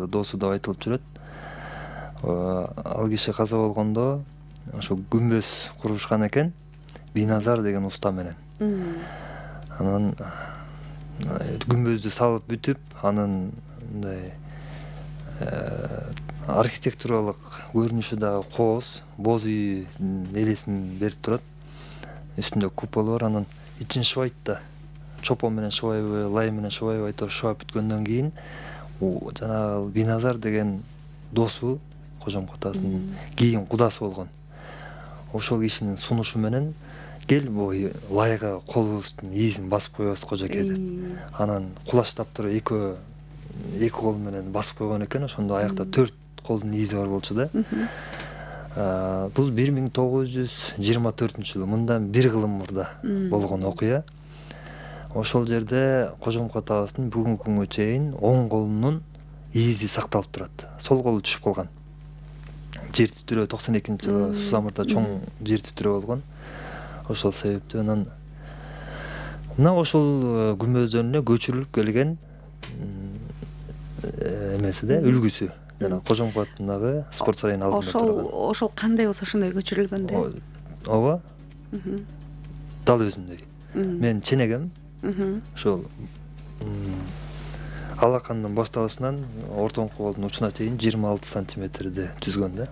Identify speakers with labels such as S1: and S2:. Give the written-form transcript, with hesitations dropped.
S1: досу деп айтылып жүрөт. Ал киши каза болгондо ошо күмбөз курушкан экен, Биназар деген уста менен. Анан күмбөздү салып бүтүп, анын мындай архитектуралык көрүнүшү дагы кооз, боз үй элесин берип турат. Үстүндө куполу бар, анан ичин шыбайт да. Чопон менен шыбайбы, лай менен шыбайбы айтор шыбап бүткөндөн кийин жанагы Биназар деген досу, Кожомко Атасынын кийин кудасы болгон. Ошол кишинин сунушу менен кел бу лайга колубуздун ийизин басып коебуз кожоке деп. Анан кулаштап туруп эки кол менен басып койгон экен. Ошондо аякта 4 колдун ийизи бар болчу да. Бул 1924-жылы, мындан бир кылым мурда болгон окуя. Ошол жерде Кожомко Атабыздын бүгүнкү күнгө чейин оң колунун ийизи сакталып турат. Сол колу түшүп калган. Жер титирөө 92-жылы Сусамырда чоң жер титирөө болгон. Ошол себептен анан мына ошол күмбөздөрүнө көчүрүлүп келген эмеси да, үлгүсү. Жана Кожомко атындагы спорт сарайынын алдында турган.
S2: Ошол кандай болсо ошондой көчүрүлгөндө?
S1: Ооба. Дал өзүндөй. Мен ченегем. Ошол алакандын башталышынан ортоңку колдун учуна чейин 26 сантиметрди түзгөн да.